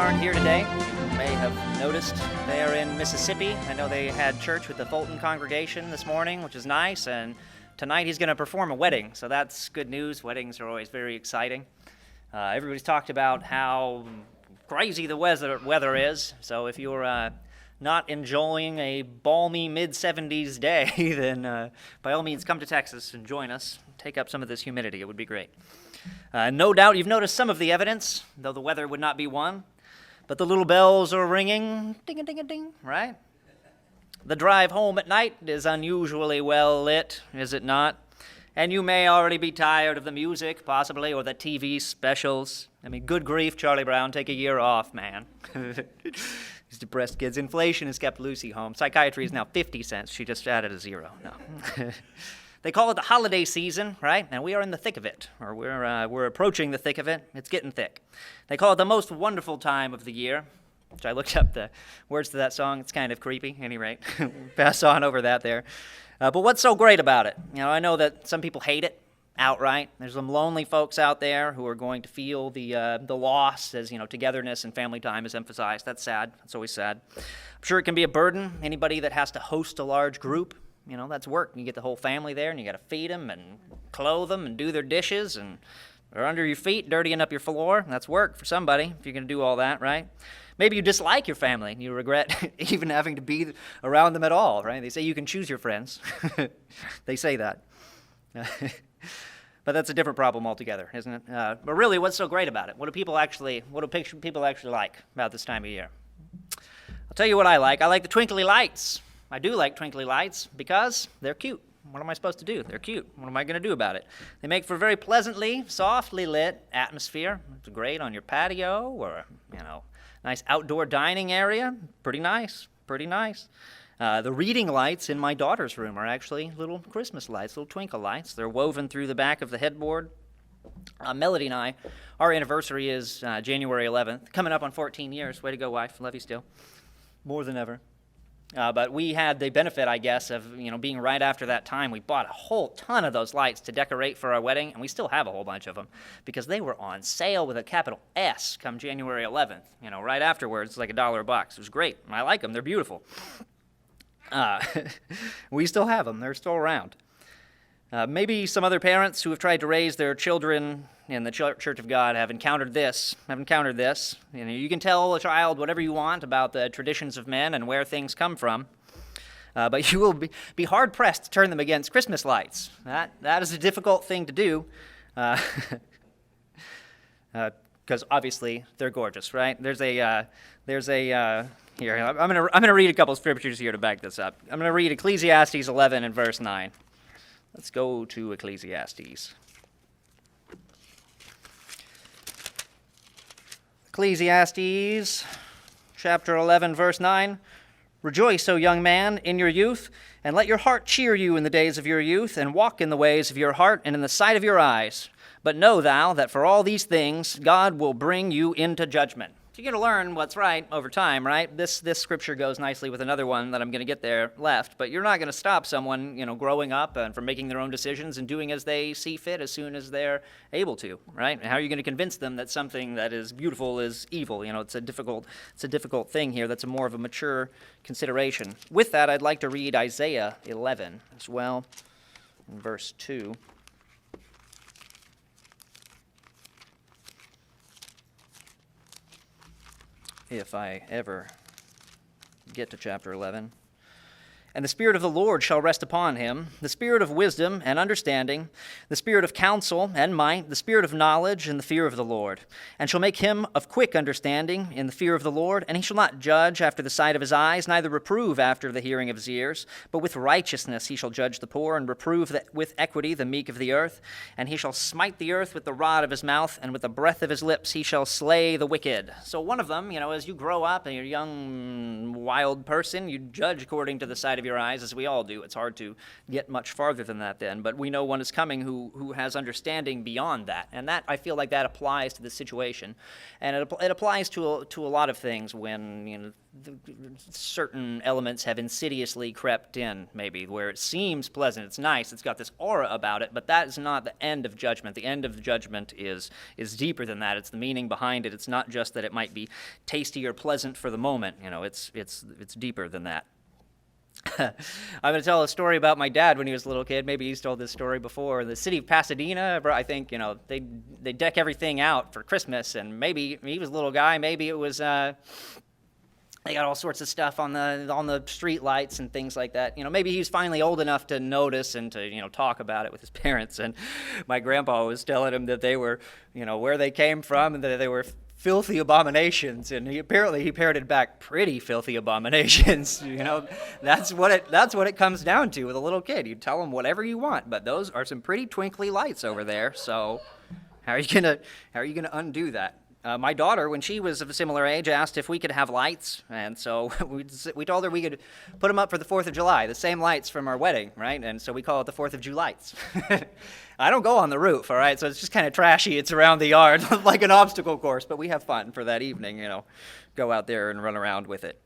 aren't here today. You may have noticed they are in Mississippi. I know they had church with the Fulton congregation this morning, which is nice, and tonight he's going to perform a wedding, so that's good news. Weddings are always very exciting. Everybody's talked about how crazy the weather is, so if you're not enjoying a balmy mid-70s day, then by all means come to Texas and join us. Take up some of this humidity. It would be great. No doubt you've noticed some of the evidence, though the weather would not be one. But the little bells are ringing, ding-a-ding-a-ding, right? The drive home at night is unusually well lit, is it not? And you may already be tired of the music, possibly, or the TV specials. I mean, good grief, Charlie Brown, take a year off, man. These depressed kids. Inflation has kept Lucy home. Psychiatry is now 50 cents. She just added a zero. No. They call it the holiday season, right? And we are in the thick of it, or we're approaching the thick of it. It's getting thick. They call it the most wonderful time of the year, which I looked up the words to that song. It's kind of creepy, at any rate. Pass on over that there. But what's so great about it? You know, I know that some people hate it outright. There's some lonely folks out there who are going to feel the loss as, you know, togetherness and family time is emphasized. That's sad. That's always sad. I'm sure it can be a burden. Anybody that has to host a large group, you know, that's work. You get the whole family there, and you got to feed them and clothe them and do their dishes, and they're under your feet, dirtying up your floor. That's work for somebody if you're going to do all that, right? Maybe you dislike your family, and you regret even having to be around them at all, right? They say you can choose your friends. They say that. But that's a different problem altogether, isn't it? But really, what's so great about it? What do people actually like about this time of year? I'll tell you what I like. I like the twinkly lights. I do like twinkly lights because they're cute. What am I supposed to do? They're cute. What am I going to do about it? They make for a very pleasantly, softly lit atmosphere. It's great on your patio or, you know, nice outdoor dining area. Pretty nice. Pretty nice. The reading lights in my daughter's room are actually little Christmas lights, little twinkle lights. They're woven through the back of the headboard. Melody and I, our anniversary is January 11th, coming up on 14 years. Way to go, wife. Love you still. More than ever. But we had the benefit, I guess, of, you know, being right after that time. We bought a whole ton of those lights to decorate for our wedding, and we still have a whole bunch of them because they were on sale with a capital S come January 11th. You know, right afterwards, like $1 a box. It was great. I like them. They're beautiful. We still have them. They're still around. Maybe some other parents who have tried to raise their children in the Church of God have encountered this. You know, you can tell a child whatever you want about the traditions of men and where things come from, but you will be hard-pressed to turn them against Christmas lights. That is a difficult thing to do, because obviously they're gorgeous, right? Here, I'm gonna read a couple of scriptures here to back this up. I'm gonna read Ecclesiastes 11 and verse 9. Let's go to Ecclesiastes. Ecclesiastes chapter 11, verse 9. Rejoice, O young man, in your youth, and let your heart cheer you in the days of your youth, and walk in the ways of your heart and in the sight of your eyes. But know thou that for all these things God will bring you into judgment. So you're going to learn what's right over time, right? This scripture goes nicely with another one that I'm going to get there left, but you're not going to stop someone, you know, growing up and from making their own decisions and doing as they see fit as soon as they're able to, right? And how are you going to convince them that something that is beautiful is evil? You know, it's a difficult thing here. That's more of a mature consideration. With that, I'd like to read Isaiah 11 as well, in verse 2. If I ever get to chapter 11. And the Spirit of the Lord shall rest upon him, the Spirit of wisdom and understanding, the Spirit of counsel and might, the Spirit of knowledge and the fear of the Lord. And shall make him of quick understanding in the fear of the Lord, and he shall not judge after the sight of his eyes, neither reprove after the hearing of his ears. But with righteousness he shall judge the poor, and reprove with equity the meek of the earth. And he shall smite the earth with the rod of his mouth, and with the breath of his lips he shall slay the wicked. So one of them, you know, as you grow up and you're a young, wild person, you judge according to the sight of your eyes, as we all do. It's hard to get much farther than that then, but we know one is coming who has understanding beyond that, and that, I feel like that applies to this situation, and it applies to a lot of things when, certain elements have insidiously crept in, maybe, where it seems pleasant, it's nice, it's got this aura about it, but that is not the end of judgment. The end of judgment is deeper than that. It's the meaning behind it. It's not just that it might be tasty or pleasant for the moment. It's deeper than that. I'm going to tell a story about my dad when he was a little kid. Maybe he's told this story before. The city of Pasadena, I think, they deck everything out for Christmas, and maybe he was a little guy. Maybe it was they got all sorts of stuff on the street lights and things like that. Maybe he was finally old enough to notice and to talk about it with his parents. And my grandpa was telling him that they were, where they came from, and that they were filthy abominations, and he parroted back, pretty filthy abominations. That's what it comes down to with a little kid. You tell them whatever you want, but those are some pretty twinkly lights over there. So how are you gonna undo that? My daughter, when she was of a similar age, asked if we could have lights, and so we told her we could put them up for the 4th of July, the same lights from our wedding, right? And so we call it the 4th of Julights. I don't go on the roof, all right? So it's just kind of trashy. It's around the yard like an obstacle course, but we have fun for that evening, go out there and run around with it.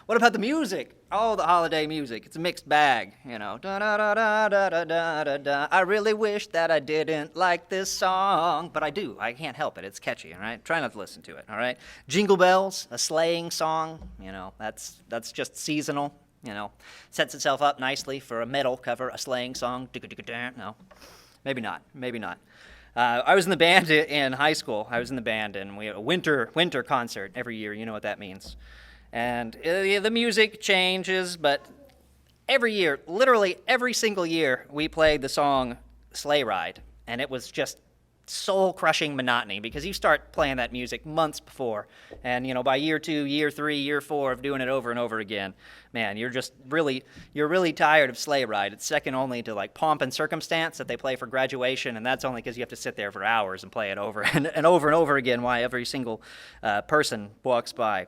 What about the music? Oh, the holiday music. It's a mixed bag, Da, da, da, da, da, da, da, da. I really wish that I didn't like this song, but I do. I can't help it. It's catchy, all right? Try not to listen to it, all right? Jingle Bells, a sleighing song, that's just seasonal, Sets itself up nicely for a metal cover, a sleighing song. No, maybe not. I was in the band in high school. And we had a winter concert every year. You know what that means. And the music changes, but every year, literally every single year, we played the song Sleigh Ride, and it was just soul-crushing monotony, because you start playing that music months before, and by year 2, year 3, year 4 of doing it over and over again, man, you're really tired of Sleigh Ride. It's second only to like Pomp and Circumstance that they play for graduation, and that's only because you have to sit there for hours and play it over and over again while every single person walks by.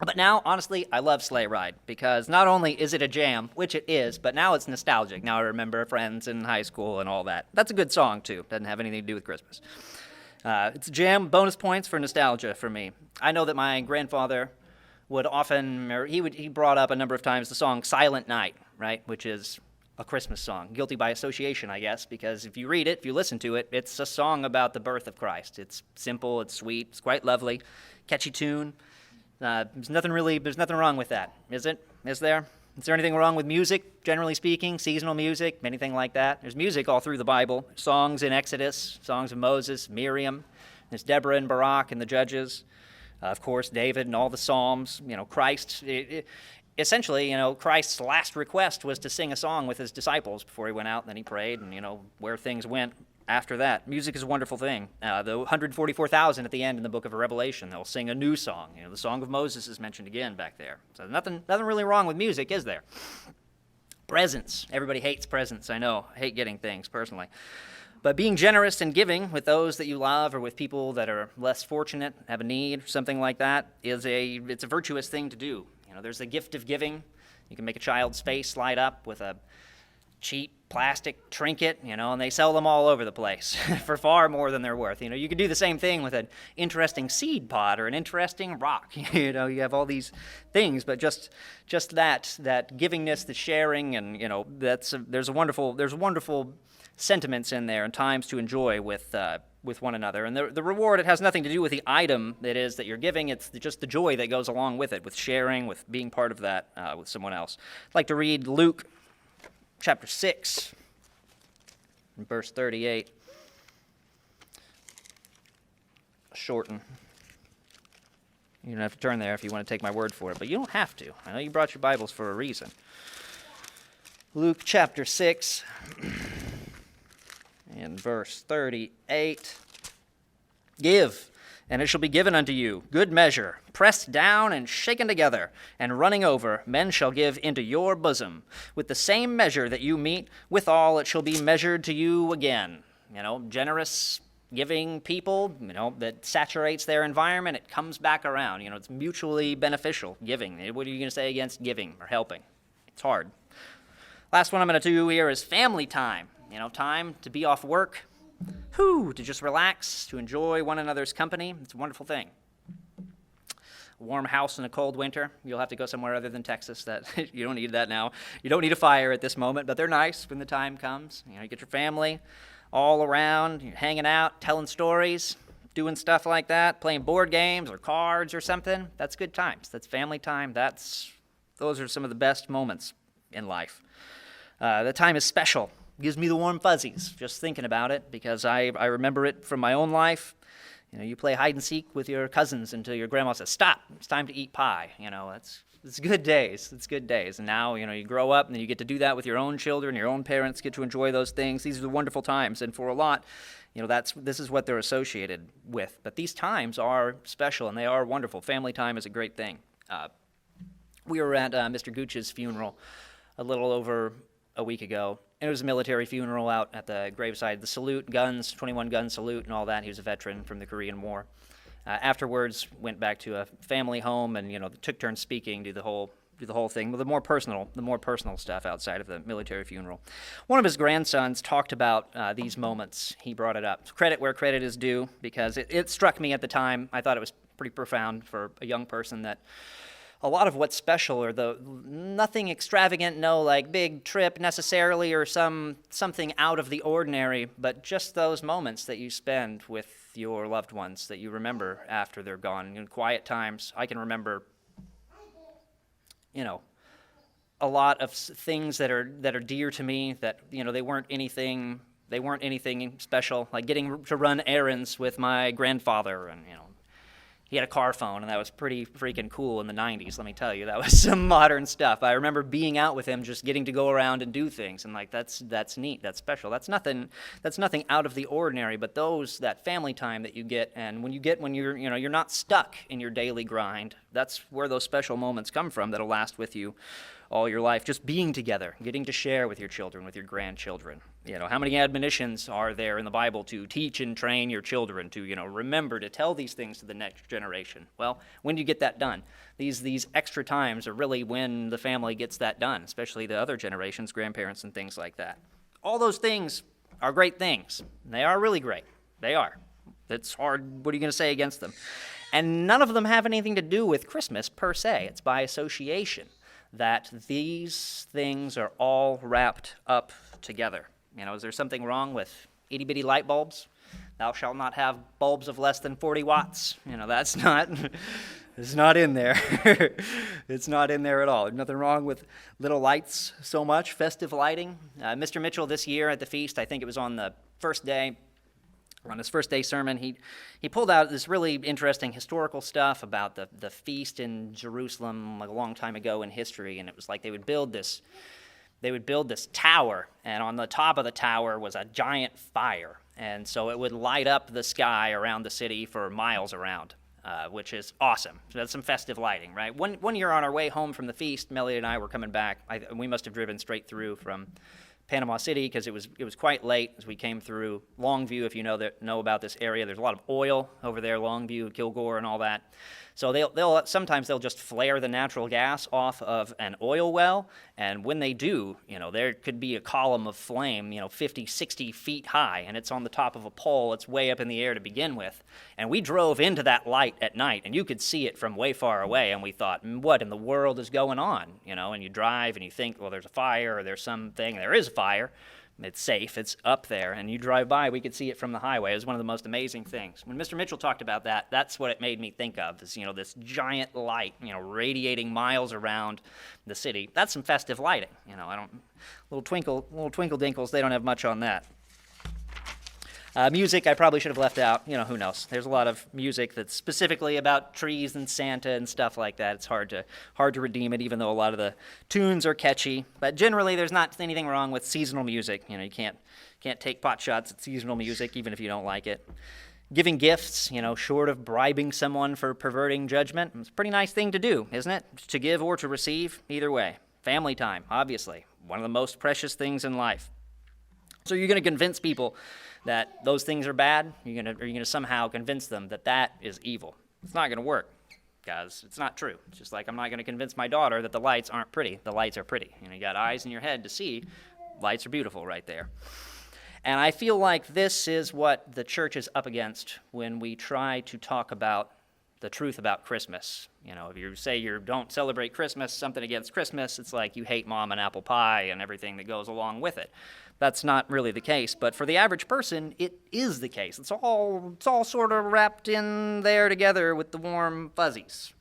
But now, honestly, I love Sleigh Ride, because not only is it a jam, which it is, but now it's nostalgic. Now I remember friends in high school and all that. That's a good song, too. Doesn't have anything to do with Christmas. It's a jam, bonus points for nostalgia for me. I know that my grandfather would often, he brought up a number of times the song Silent Night, right, which is a Christmas song. Guilty by association, I guess, because if you read it, if you listen to it, it's a song about the birth of Christ. It's simple, it's sweet, it's quite lovely, catchy tune. There's nothing wrong with that, is it? Is there? Is there anything wrong with music, generally speaking, seasonal music, anything like that? There's music all through the Bible, songs in Exodus, songs of Moses, Miriam, there's Deborah and Barak and the Judges, of course, David and all the Psalms, Christ. Essentially, Christ's last request was to sing a song with his disciples before he went out, and then he prayed, and, where things went after that. Music is a wonderful thing. The 144,000 at the end in the book of Revelation, they'll sing a new song. The Song of Moses is mentioned again back there. So nothing really wrong with music, is there? Presents. Everybody hates presents, I know. I hate getting things, personally. But being generous and giving with those that you love or with people that are less fortunate, have a need, something like that, it's a virtuous thing to do. There's the gift of giving. You can make a child's face light up with a cheap plastic trinket, and they sell them all over the place for far more than they're worth. You could do the same thing with an interesting seed pod or an interesting rock. You have all these things, but just that givingness, the sharing, and there's wonderful sentiments in there and times to enjoy with one another. And the reward, it has nothing to do with the item that you're giving. It's just the joy that goes along with it, with sharing, with being part of that with someone else. I'd like to read Luke chapter 6, verse 38. Shorten. You don't have to turn there if you want to take my word for it, but you don't have to. I know you brought your Bibles for a reason. Luke chapter 6, and verse 38. Give, and it shall be given unto you, good measure, pressed down and shaken together, and running over, men shall give into your bosom. With the same measure that you mete, withal it shall be measured to you again. Generous giving people, that saturates their environment, it comes back around. It's mutually beneficial, giving. What are you going to say against giving or helping? It's hard. Last one I'm going to do here is family time. Time to be off work, to just relax, to enjoy one another's company. It's a wonderful thing. A warm house in a cold winter. You'll have to go somewhere other than Texas. That you don't need that now. You don't need a fire at this moment, but they're nice when the time comes. You get your family all around, you're hanging out, telling stories, doing stuff like that, playing board games or cards or something. That's good times. That's family time. Those are some of the best moments in life. The time is special. It gives me the warm fuzzies just thinking about it, because I remember it from my own life. You play hide and seek with your cousins until your grandma says, "Stop, it's time to eat pie." It's good days. It's good days. And now, you grow up and you get to do that with your own children, your own parents get to enjoy those things. These are the wonderful times. And for a lot, this is what they're associated with. But these times are special and they are wonderful. Family time is a great thing. We were at Mr. Gooch's funeral a little over a week ago. And it was a military funeral out at the graveside. The salute, guns, 21-gun salute and all that. He was a veteran from the Korean War. Afterwards, went back to a family home and took turns speaking, do the whole thing, with the more personal stuff outside of the military funeral. One of his grandsons talked about these moments. He brought it up. Credit where credit is due, because it struck me at the time. I thought it was pretty profound for a young person that a lot of what's special are nothing extravagant, no like big trip necessarily or something out of the ordinary, but just those moments that you spend with your loved ones that you remember after they're gone. In quiet times, I can remember, a lot of things that are dear to me that, they weren't anything special, like getting to run errands with my grandfather, and, he had a car phone, and that was pretty freaking cool in the 90s, let me tell you. That was some modern stuff. I remember being out with him, just getting to go around and do things, and that's neat, that's special. That's nothing out of the ordinary, but that family time that you get, and when you're not stuck in your daily grind, that's where those special moments come from that'll last with you all your life. Just being together, getting to share with your children, with your grandchildren. How many admonitions are there in the Bible to teach and train your children to, remember to tell these things to the next generation? Well, when do you get that done? These extra times are really when the family gets that done, especially the other generations, grandparents and things like that. All those things are great things. They are really great. They are. It's hard. What are you going to say against them? And none of them have anything to do with Christmas per se. It's by association that these things are all wrapped up together. Is there something wrong with itty-bitty light bulbs? Thou shalt not have bulbs of less than 40 watts. That's not, it's not in there. It's not in there at all. There's nothing wrong with little lights so much, festive lighting. Mr. Mitchell this year at the feast, I think it was on the first day, on his first day sermon, he pulled out this really interesting historical stuff about the feast in Jerusalem like a long time ago in history, and it was like they would build this tower, and on the top of the tower was a giant fire, and so it would light up the sky around the city for miles around, which is awesome. So that's some festive lighting, right? One year on our way home from the feast, Melody and I were coming back. We must have driven straight through from Panama City, because it was quite late as we came through Longview. If you know about this area, there's a lot of oil over there, Longview, Kilgore, and all that. So they'll sometimes just flare the natural gas off of an oil well, and when they do, there could be a column of flame, 50, 60 feet high, and it's on the top of a pole. It's way up in the air to begin with. And we drove into that light at night, and you could see it from way far away, and we thought, what in the world is going on? And you drive and you think, well, there's a fire or there's something. There is a fire. It's safe, it's up there, and you drive by, we could see it from the highway. It was one of the most amazing things. When Mr. Mitchell talked about that, that's what it made me think of, is, this giant light, radiating miles around the city. That's some festive lighting, little twinkle dinkles, they don't have much on that. Music, I probably should have left out. Who knows? There's a lot of music that's specifically about trees and Santa and stuff like that. It's hard to redeem it, even though a lot of the tunes are catchy. But generally, there's not anything wrong with seasonal music. You can't take pot shots at seasonal music, even if you don't like it. Giving gifts, short of bribing someone for perverting judgment, it's a pretty nice thing to do, isn't it? To give or to receive, either way. Family time, obviously, one of the most precious things in life. So you're going to convince people that those things are bad? You're going to somehow convince them that that is evil. It's not going to work, guys. It's not true. It's just like I'm not going to convince my daughter that the lights aren't pretty. The lights are pretty. You got eyes in your head to see. Lights are beautiful right there. And I feel like this is what the church is up against when we try to talk about the truth about Christmas. If you say you don't celebrate Christmas, something against Christmas, it's like you hate mom and apple pie and everything that goes along with it. That's not really the case, but for the average person, it is the case. It's all sort of wrapped in there together with the warm fuzzies.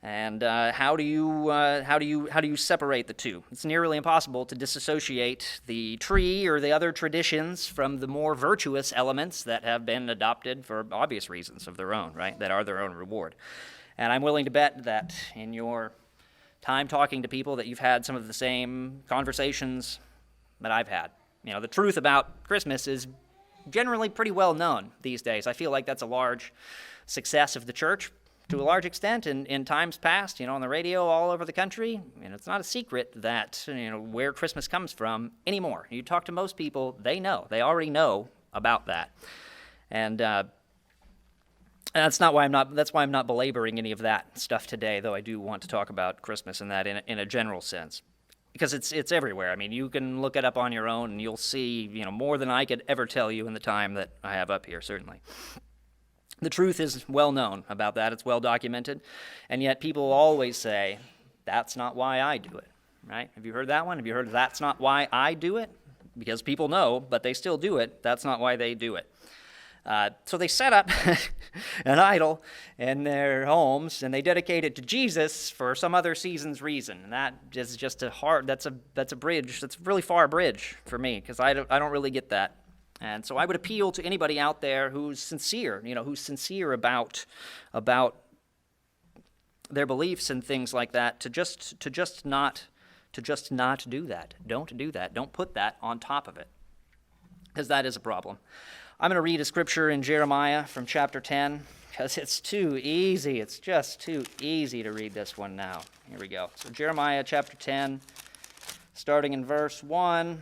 And how do you separate the two? It's nearly impossible to disassociate the tree or the other traditions from the more virtuous elements that have been adopted for obvious reasons of their own, right? That are their own reward. And I'm willing to bet that in your time talking to people that you've had some of the same conversations that I've had. The truth about Christmas is generally pretty well known these days. I feel like that's a large success of the church to a large extent in times past, on the radio all over the country. It's not a secret that, where Christmas comes from anymore. You talk to most people, they know. They already know about that. And that's why I'm not belaboring any of that stuff today, though I do want to talk about Christmas and that in a general sense. Because it's everywhere. You can look it up on your own and you'll see, more than I could ever tell you in the time that I have up here, certainly. The truth is well known about that. It's well documented. And yet people always say, that's not why I do it, right? Have you heard that one? Have you heard that's not why I do it? Because people know, but they still do it. That's not why they do it. So they set up an idol in their homes, and they dedicate it to Jesus for some other season's reason. And that is just that's a bridge. That's a really far bridge for me, because I don't really get that. And so I would appeal to anybody out there who's sincere, about their beliefs and things like that, to just not do that. Don't do that. Don't put that on top of it, because that is a problem. I'm going to read a scripture in Jeremiah from chapter 10, because it's too easy. It's just too easy to read this one now. Here we go. So Jeremiah chapter 10, starting in verse 1.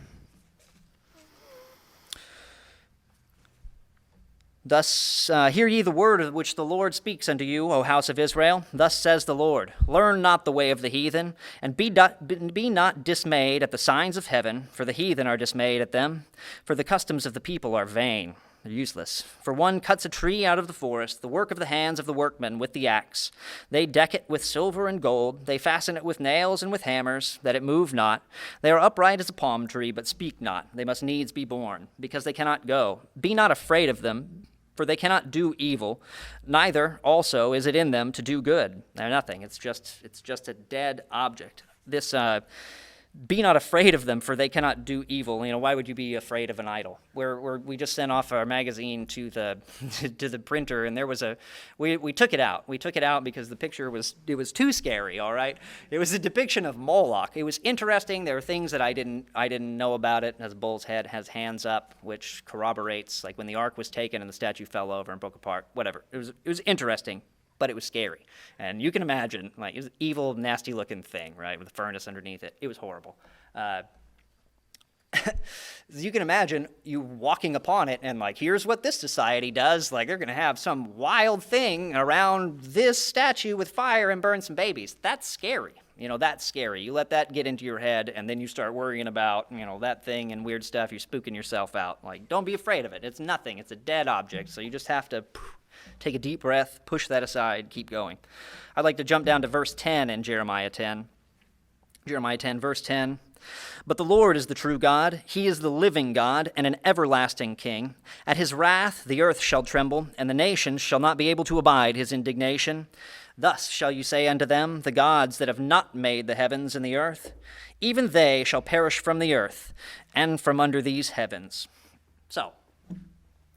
Thus hear ye the word which the Lord speaks unto you, O house of Israel. Thus says the Lord, learn not the way of the heathen, and be not dismayed at the signs of heaven, for the heathen are dismayed at them. For the customs of the people are vain, they're useless. For one cuts a tree out of the forest, the work of the hands of the workmen with the axe. They deck it with silver and gold, they fasten it with nails and with hammers, that it move not. They are upright as a palm tree, but speak not. They must needs be born, because they cannot go. Be not afraid of them, for they cannot do evil, neither also is it in them to do good. They're nothing. It's just a dead object. This be not afraid of them, for they cannot do evil. Why would you be afraid of an idol? We just sent off our magazine to the to the printer, and there was we took it out. We took it out because the picture was too scary. All right, it was a depiction of Moloch. It was interesting. There were things that I didn't know about it. It has a bull's head, has hands up, which corroborates like when the ark was taken and the statue fell over and broke apart. Whatever. It was interesting. But it was scary. And you can imagine, it was an evil, nasty-looking thing, right, with a furnace underneath it. It was horrible. You can imagine you walking upon it and, here's what this society does. They're going to have some wild thing around this statue with fire and burn some babies. That's scary. That's scary. You let that get into your head, and then you start worrying about, that thing and weird stuff. You're spooking yourself out. Don't be afraid of it. It's nothing. It's a dead object, so you just have to take a deep breath, push that aside, keep going. I'd like to jump down to verse 10 in Jeremiah 10. Jeremiah 10, verse 10. But the Lord is the true God. He is the living God and an everlasting King. At his wrath the earth shall tremble, and the nations shall not be able to abide his indignation. Thus shall you say unto them, the gods that have not made the heavens and the earth, even they shall perish from the earth and from under these heavens. So,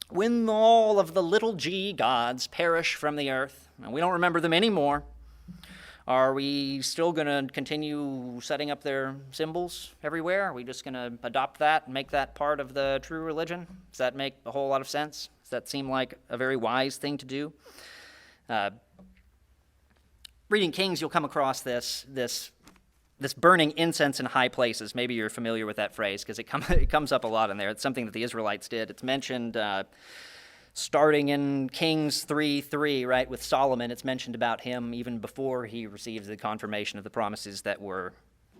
when all of the little g gods perish from the earth, and we don't remember them anymore, are we still going to continue setting up their symbols everywhere? Are we just going to adopt that and make that part of the true religion? Does that make a whole lot of sense? Does that seem like a very wise thing to do? Reading Kings, you'll come across this this burning incense in high places. Maybe you're familiar with that phrase because it comes up a lot in there. It's something that the Israelites did. It's mentioned starting in Kings 3:3, right, with Solomon. It's mentioned about him even before he receives the confirmation of the promises that were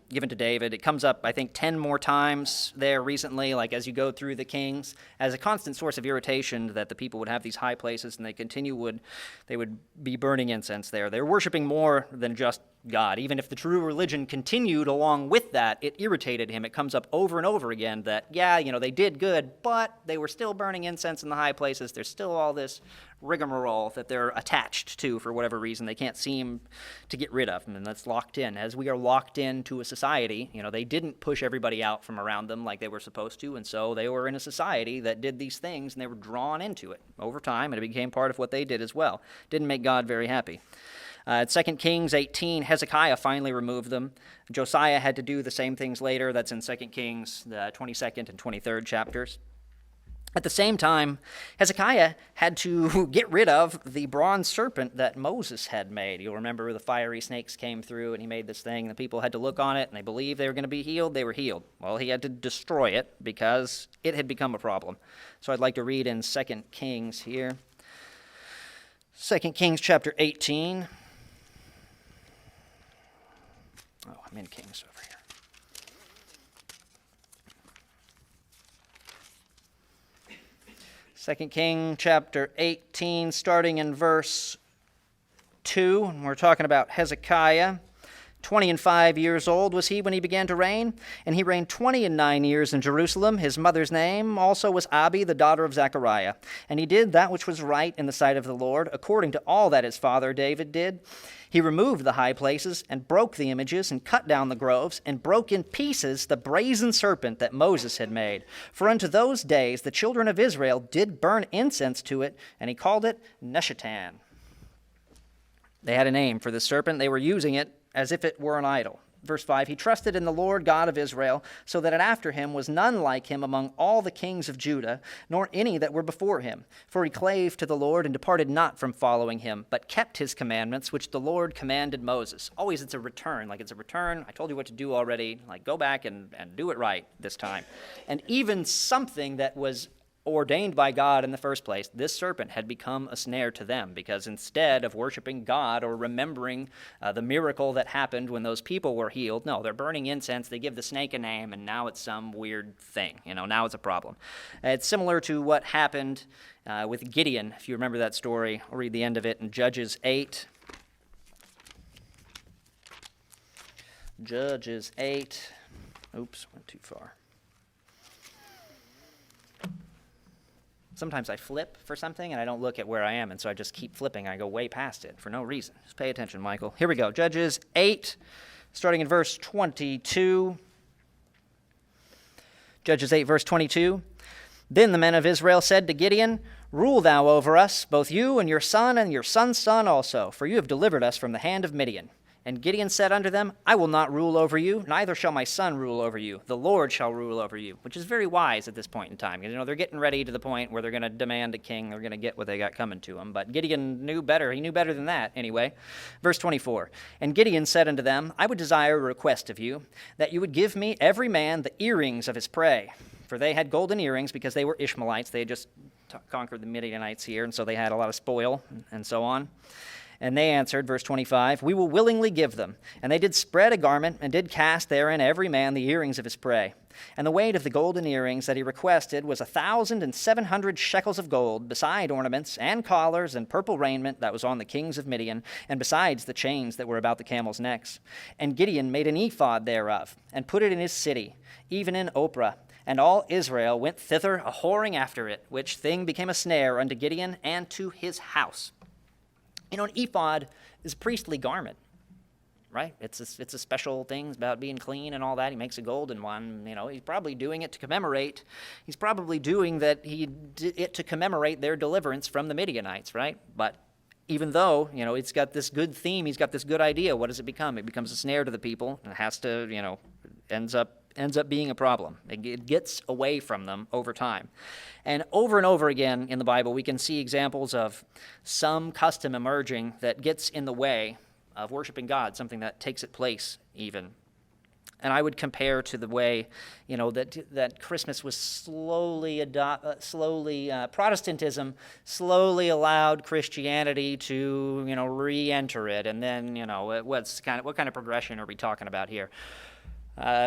given to David. It comes up, I think, 10 more times there recently, like as you go through the Kings, as a constant source of irritation that the people would have these high places and they would be burning incense there. They're worshiping more than just God. Even if the true religion continued along with that, it irritated him. It comes up over and over again that, yeah, they did good, but they were still burning incense in the high places. There's still all this rigmarole that they're attached to for whatever reason. They can't seem to get rid of them, and that's locked in. As we are locked into a society, they didn't push everybody out from around them like they were supposed to, and so they were in a society that did these things, and they were drawn into it over time, and it became part of what they did as well. Didn't make God very happy. At 2 Kings 18, Hezekiah finally removed them. Josiah had to do the same things later. That's in 2 Kings, the 22nd and 23rd chapters. At the same time, Hezekiah had to get rid of the bronze serpent that Moses had made. You'll remember the fiery snakes came through and he made this thing. The people had to look on it and they believed they were going to be healed. They were healed. Well, he had to destroy it because it had become a problem. So I'd like to read in 2 Kings here. 2 Kings chapter 18. Oh, I'm in Kings over here. 2 Kings chapter 18, starting in verse 2. And we're talking about Hezekiah. 25 years old was he when he began to reign, and he reigned 29 years in Jerusalem. His mother's name also was Abi, the daughter of Zechariah. And he did that which was right in the sight of the Lord, according to all that his father David did. He removed the high places and broke the images and cut down the groves and broke in pieces the brazen serpent that Moses had made. For unto those days the children of Israel did burn incense to it, and he called it Neshatan. They had a name for this serpent. They were using it as if it were an idol. Verse 5, he trusted in the Lord God of Israel, so that after him was none like him among all the kings of Judah, nor any that were before him. For he clave to the Lord and departed not from following him, but kept his commandments, which the Lord commanded Moses. Always it's a return. Like it's a return. I told you what to do already. Like go back and do it right this time. And even something that was ordained by God in the first place, this serpent had become a snare to them, because instead of worshiping God or remembering the miracle that happened when those people were healed, no, they're burning incense, they give the snake a name, and now it's some weird thing. Now it's a problem. It's similar to what happened with Gideon, if you remember that story. I'll read the end of it in Judges 8. Judges 8. Oops, went too far. Sometimes I flip for something and I don't look at where I am, and so I just keep flipping. I go way past it for no reason. Just pay attention, Michael. Here we go. Judges 8, starting in verse 22. Judges 8, verse 22. Then the men of Israel said to Gideon, Rule thou over us, both you and your son's son also, for you have delivered us from the hand of Midian. And Gideon said unto them, I will not rule over you, neither shall my son rule over you. The Lord shall rule over you, which is very wise at this point in time. They're getting ready to the point where they're going to demand a king. They're going to get what they got coming to them. But Gideon knew better. He knew better than that anyway. Verse 24, And Gideon said unto them, I would desire a request of you, that you would give me every man the earrings of his prey. For they had golden earrings because they were Ishmaelites. They had just conquered the Midianites here, and so they had a lot of spoil and so on. And they answered, verse 25, We will willingly give them. And they did spread a garment, and did cast therein every man the earrings of his prey. And the weight of the golden earrings that he requested was 1,700 shekels of gold, beside ornaments, and collars, and purple raiment that was on the kings of Midian, and besides the chains that were about the camels' necks. And Gideon made an ephod thereof, and put it in his city, even in Ophrah. And all Israel went thither a-whoring after it, which thing became a snare unto Gideon and to his house. An ephod is a priestly garment, right? It's a special thing about being clean and all that. He makes a golden one. He's probably doing it to commemorate. He's probably doing that. He did it to commemorate their deliverance from the Midianites, right? But even though it's got this good theme, he's got this good idea. What does it become? It becomes a snare to the people, and it has to, ends up being a problem. It gets away from them over time. And over again in the Bible, we can see examples of some custom emerging that gets in the way of worshiping God, something that takes its place even. And I would compare to the way, that Christmas was Protestantism slowly allowed Christianity to, re-enter it. And then, what kind of progression are we talking about here?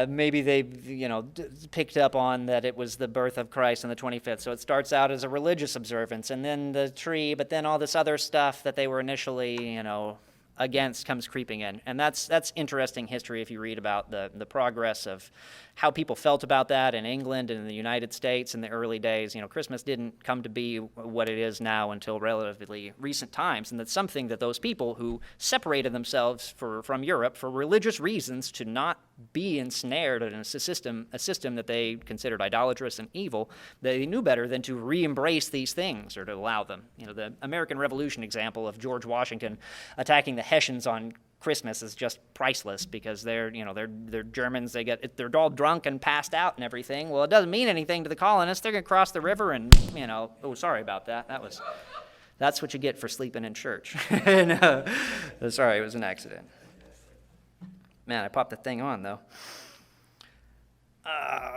Maybe they, picked up on that it was the birth of Christ on the 25th. So it starts out as a religious observance, and then the tree, but then all this other stuff that they were initially, against comes creeping in. And that's interesting history if you read about the progress of how people felt about that in England and in the United States in the early days. Christmas didn't come to be what it is now until relatively recent times, and that's something that those people who separated themselves from Europe for religious reasons to not be ensnared in a system that they considered idolatrous and evil, they knew better than to re-embrace these things or to allow them. The American Revolution example of George Washington attacking the Hessians on Christmas is just priceless because they're Germans. They're all drunk and passed out and everything. Well, it doesn't mean anything to the colonists. They're going to cross the river and, oh, sorry about that. That's what you get for sleeping in church. Sorry, it was an accident. Man, I popped the thing on, though.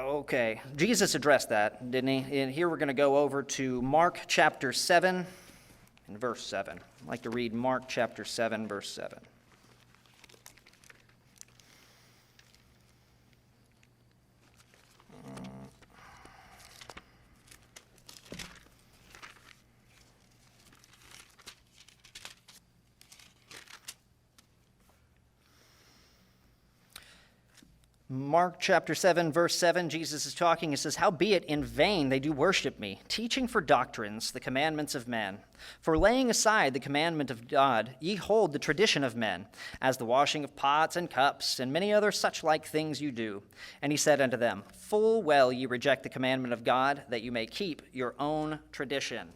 Okay. Jesus addressed that, didn't he? And here we're going to go over to Mark chapter 7 and verse 7. I'd like to read Mark chapter 7, verse 7. Mark chapter 7, verse 7, Jesus is talking. He says, "Howbeit in vain they do worship me, teaching for doctrines the commandments of men. For laying aside the commandment of God, ye hold the tradition of men, as the washing of pots and cups, and many other such like things you do. And he said unto them, Full well ye reject the commandment of God, that you may keep your own tradition."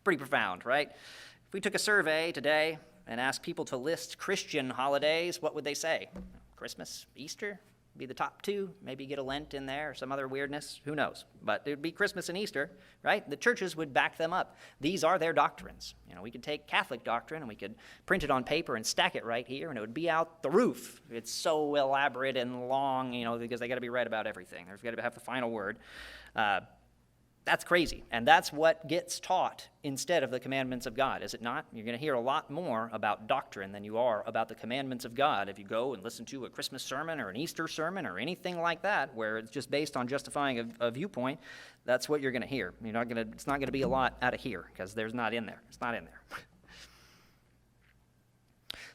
Pretty profound, right? If we took a survey today and asked people to list Christian holidays, what would they say? Christmas, Easter, be the top two. Maybe get a Lent in there or some other weirdness. Who knows? But it would be Christmas and Easter, right? The churches would back them up. These are their doctrines. We could take Catholic doctrine and we could print it on paper and stack it right here, and it would be out the roof. It's so elaborate and long, because they got to be right about everything. They've got to have the final word. That's crazy, and that's what gets taught instead of the commandments of God, is it not? You're going to hear a lot more about doctrine than you are about the commandments of God if you go and listen to a Christmas sermon or an Easter sermon or anything like that, where it's just based on justifying a viewpoint. That's what you're going to hear. It's not going to be a lot out of here because there's not in there. It's not in there.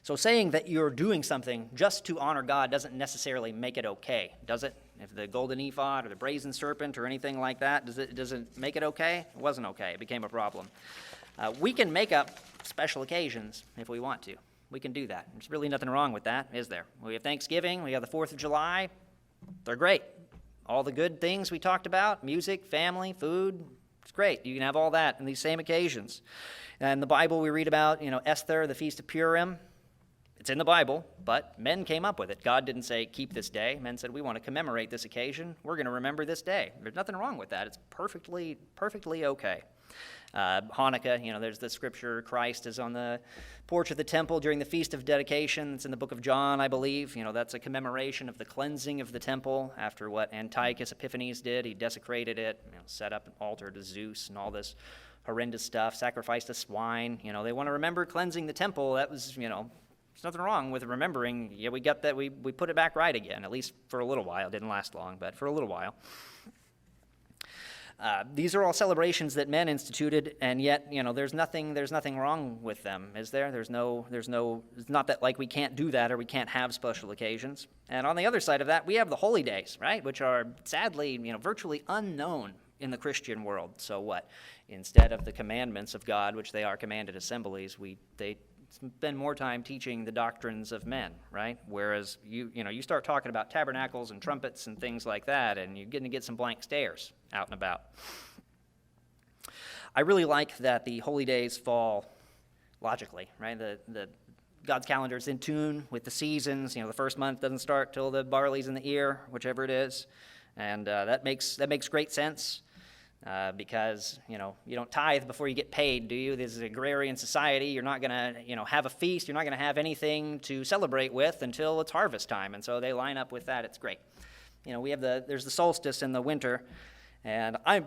So saying that you're doing something just to honor God doesn't necessarily make it okay, does it? If the golden ephod or the brazen serpent or anything like that, does it make it okay? It wasn't okay. It became a problem. We can make up special occasions if we want to. We can do that. There's really nothing wrong with that, is there? We have Thanksgiving. We have the 4th of July. They're great. All the good things we talked about, music, family, food, it's great. You can have all that in these same occasions. And in the Bible we read about, Esther, the Feast of Purim. It's in the Bible, but men came up with it. God didn't say, keep this day. Men said, we want to commemorate this occasion. We're going to remember this day. There's nothing wrong with that. It's perfectly okay. Hanukkah, there's the scripture, Christ is on the porch of the temple during the Feast of Dedication. It's in the book of John, I believe. That's a commemoration of the cleansing of the temple after what Antiochus Epiphanes did. He desecrated it, set up an altar to Zeus and all this horrendous stuff, sacrificed a swine. They want to remember cleansing the temple. That was, there's nothing wrong with remembering. Yeah, we got that. We put it back right again, at least for a little while. It didn't last long, but for a little while. These are all celebrations that men instituted, and yet, there's nothing wrong with them, is there? It's not that like we can't do that or we can't have special occasions. And on the other side of that, we have the holy days, right, which are sadly, virtually unknown in the Christian world. So what? Instead of the commandments of God, which they are commanded assemblies, they spend more time teaching the doctrines of men, right? Whereas you start talking about tabernacles and trumpets and things like that, and you're going to get some blank stares out and about. I really like that the holy days fall logically, right? The God's calendar is in tune with the seasons. The first month doesn't start till the barley's in the ear, whichever it is, and that makes great sense. because, you don't tithe before you get paid, do you? This is an agrarian society. You're not going to, have a feast. You're not going to have anything to celebrate with until it's harvest time. And so they line up with that. It's great. There's the solstice in the winter. And I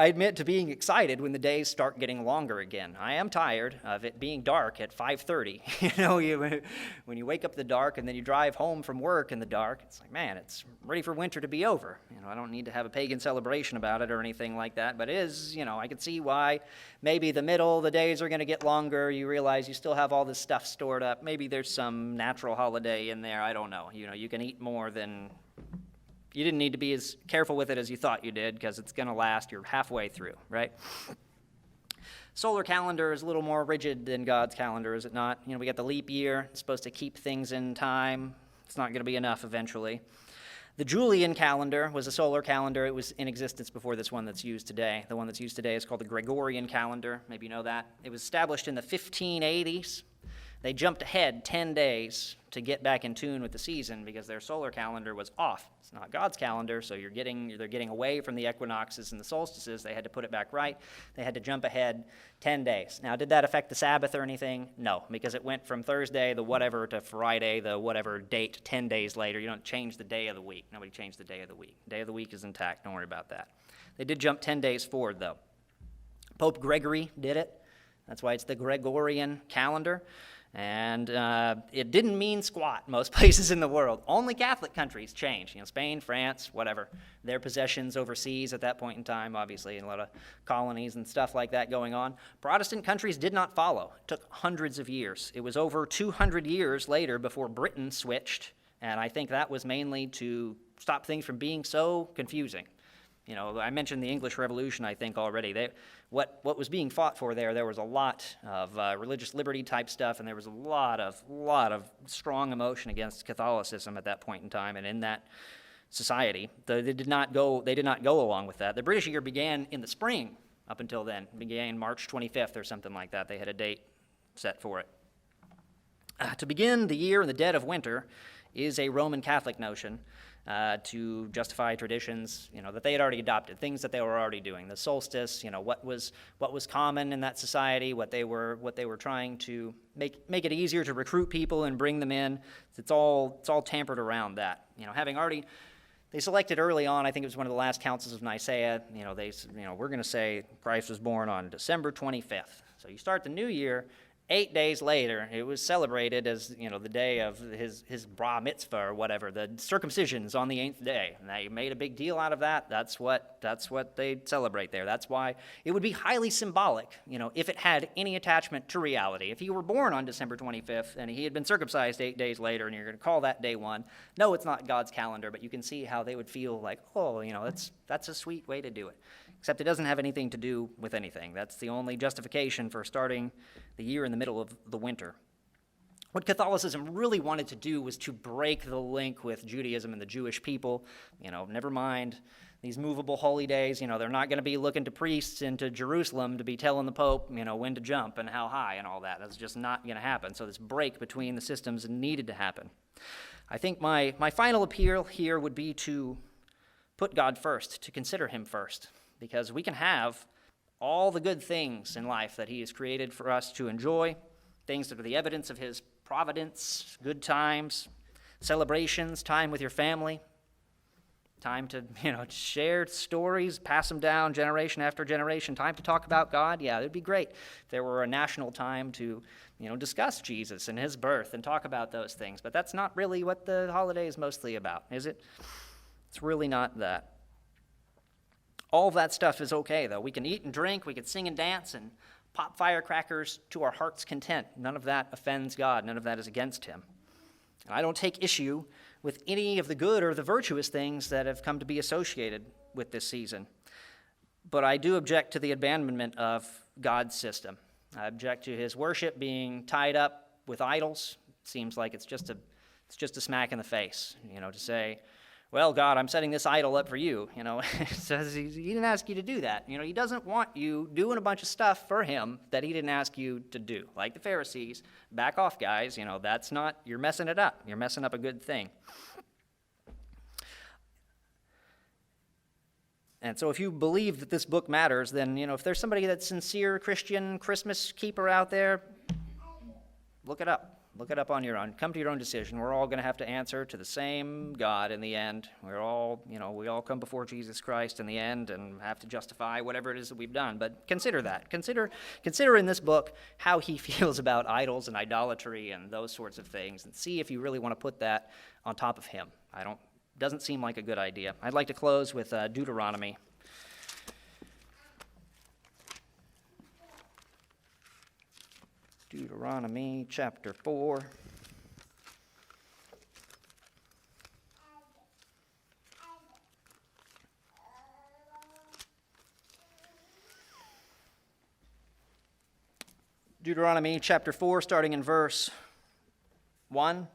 admit to being excited when the days start getting longer again. I am tired of it being dark at 5:30. When you wake up in the dark and then you drive home from work in the dark, it's like, man, it's ready for winter to be over. I don't need to have a pagan celebration about it or anything like that, but it is, I can see why maybe the middle, the days are going to get longer. You realize you still have all this stuff stored up. Maybe there's some natural holiday in there. I don't know. You can eat more than... You didn't need to be as careful with it as you thought you did because it's going to last. You're halfway through, right? Solar calendar is a little more rigid than God's calendar, is it not? We got the leap year. It's supposed to keep things in time. It's not going to be enough eventually. The Julian calendar was a solar calendar. It was in existence before this one that's used today. The one that's used today is called the Gregorian calendar. Maybe you know that. It was established in the 1580s. They jumped ahead 10 days to get back in tune with the season because their solar calendar was off. It's not God's calendar, so they're getting away from the equinoxes and the solstices. They had to put it back right. They had to jump ahead 10 days. Now, did that affect the Sabbath or anything? No, because it went from Thursday, the whatever, to Friday, the whatever date, 10 days later. You don't change the day of the week. Nobody changed the day of the week. Day of the week is intact. Don't worry about that. They did jump 10 days forward, though. Pope Gregory did it. That's why it's the Gregorian calendar. And it didn't mean squat most places in the world. Only Catholic countries changed. Spain, France, whatever. Their possessions overseas at that point in time, obviously, and a lot of colonies and stuff like that going on. Protestant countries did not follow. It took hundreds of years. It was over 200 years later before Britain switched, and I think that was mainly to stop things from being so confusing. I mentioned the English Revolution, I think, already. What was being fought for there was a lot of religious liberty type stuff, and there was a lot of strong emotion against Catholicism at that point in time and in that society. They did not go along with that. The British year began in the spring up until then. It began March 25th or something like that. They had a date set for it. To begin the year in the dead of winter is a Roman Catholic notion. To justify traditions, that they had already adopted, things that they were already doing. The solstice, what was common in that society, what they were trying to make it easier to recruit people and bring them in. It's all tampered around that. They selected early on. I think it was one of the last councils of Nicaea. We're going to say Christ was born on December 25th. So you start the new year. 8 days later, it was celebrated as, the day of his bar mitzvah or whatever. The circumcision's on the 8th day. And they made a big deal out of that. That's what they celebrate there. That's why it would be highly symbolic, if it had any attachment to reality. If he were born on December 25th and he had been circumcised 8 days later and you're going to call that day one, no, it's not God's calendar, but you can see how they would feel like, that's a sweet way to do it. Except it doesn't have anything to do with anything. That's the only justification for starting the year in the middle of the winter. What Catholicism really wanted to do was to break the link with Judaism and the Jewish people. Never mind these movable holy days. They're not going to be looking to priests into Jerusalem to be telling the Pope, when to jump and how high and all that. That's just not going to happen. So this break between the systems needed to happen. I think my final appeal here would be to put God first, to consider him first. Because we can have all the good things in life that he has created for us to enjoy, things that are the evidence of his providence, good times, celebrations, time with your family, time to, share stories, pass them down generation after generation, time to talk about God. Yeah, it would be great if there were a national time to, discuss Jesus and his birth and talk about those things. But that's not really what the holiday is mostly about, is it? It's really not that. All of that stuff is okay, though. We can eat and drink, we can sing and dance, and pop firecrackers to our heart's content. None of that offends God. None of that is against him. And I don't take issue with any of the good or the virtuous things that have come to be associated with this season. But I do object to the abandonment of God's system. I object to his worship being tied up with idols. It seems like it's just a smack in the face, to say, well, God, I'm setting this idol up for you. Says he didn't ask you to do that. He doesn't want you doing a bunch of stuff for him that he didn't ask you to do. Like the Pharisees, back off, guys. That's not, you're messing it up. You're messing up a good thing. And so if you believe that this book matters, then, if there's somebody that's sincere Christian Christmas keeper out there, look it up. Look it up on your own. Come to your own decision. We're all going to have to answer to the same God in the end. We're all, we all come before Jesus Christ in the end and have to justify whatever it is that we've done. But consider that. Consider in this book how he feels about idols and idolatry and those sorts of things, and see if you really want to put that on top of him. Doesn't seem like a good idea. I'd like to close with Deuteronomy. Deuteronomy chapter 4. Deuteronomy chapter 4, starting in verse 1.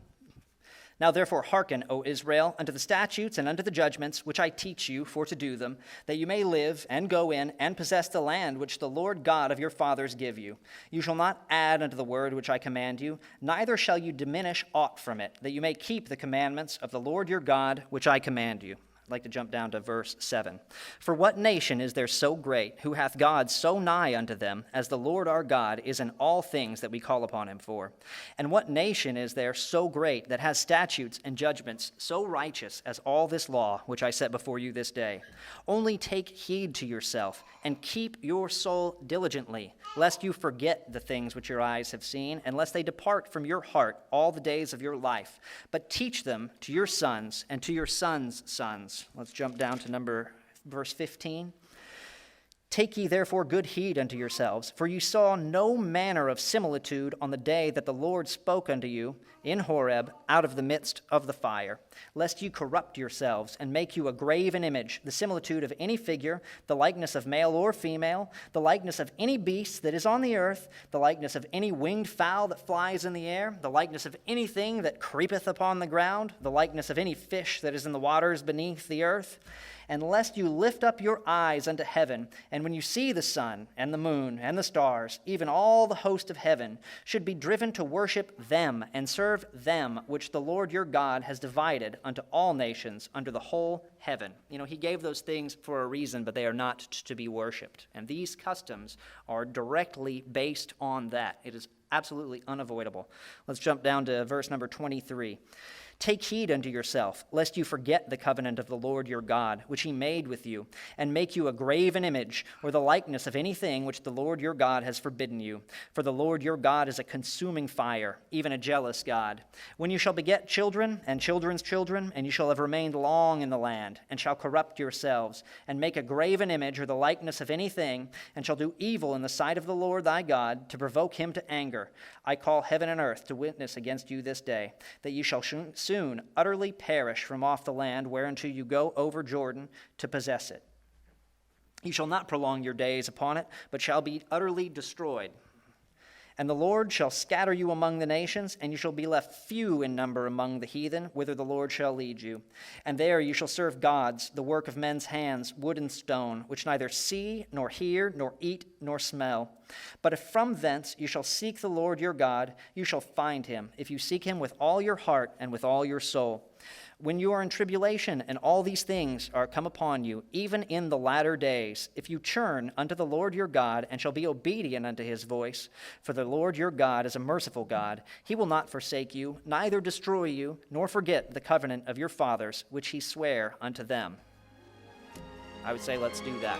Now therefore hearken, O Israel, unto the statutes and unto the judgments which I teach you for to do them, that you may live and go in and possess the land which the Lord God of your fathers give you. You shall not add unto the word which I command you, neither shall you diminish aught from it, that you may keep the commandments of the Lord your God which I command you. I'd like to jump down to verse 7. For what nation is there so great, who hath God so nigh unto them, as the Lord our God is in all things that we call upon him for? And what nation is there so great, that has statutes and judgments so righteous as all this law which I set before you this day? Only take heed to yourself, and keep your soul diligently, lest you forget the things which your eyes have seen, and lest they depart from your heart all the days of your life. But teach them to your sons and to your sons' sons. Let's jump down to verse 15. Take ye therefore good heed unto yourselves, for you saw no manner of similitude on the day that the Lord spoke unto you in Horeb out of the midst of the fire, lest you corrupt yourselves and make you a graven image, the similitude of any figure, the likeness of male or female, the likeness of any beast that is on the earth, the likeness of any winged fowl that flies in the air, the likeness of anything that creepeth upon the ground, the likeness of any fish that is in the waters beneath the earth. And lest you lift up your eyes unto heaven, and when you see the sun and the moon and the stars, even all the host of heaven, should be driven to worship them and serve them, which the Lord your God has divided unto all nations under the whole heaven. He gave those things for a reason, but they are not to be worshipped. And these customs are directly based on that. It is absolutely unavoidable. Let's jump down to verse number 23. Take heed unto yourself, lest you forget the covenant of the Lord your God, which he made with you, and make you a graven image, or the likeness of anything which the Lord your God has forbidden you. For the Lord your God is a consuming fire, even a jealous God. When you shall beget children and children's children, and you shall have remained long in the land, and shall corrupt yourselves, and make a graven image, or the likeness of anything, and shall do evil in the sight of the Lord thy God, to provoke him to anger, I call heaven and earth to witness against you this day, that you shall soon utterly perish from off the land whereunto you go over Jordan to possess it. You shall not prolong your days upon it, but shall be utterly destroyed. And the Lord shall scatter you among the nations, and you shall be left few in number among the heathen, whither the Lord shall lead you. And there you shall serve gods, the work of men's hands, wood and stone, which neither see, nor hear, nor eat, nor smell. But if from thence you shall seek the Lord your God, you shall find him, if you seek him with all your heart and with all your soul. When you are in tribulation and all these things are come upon you, even in the latter days, if you turn unto the Lord your God and shall be obedient unto his voice, for the Lord your God is a merciful God, he will not forsake you, neither destroy you, nor forget the covenant of your fathers, which he sware unto them. I would say let's do that.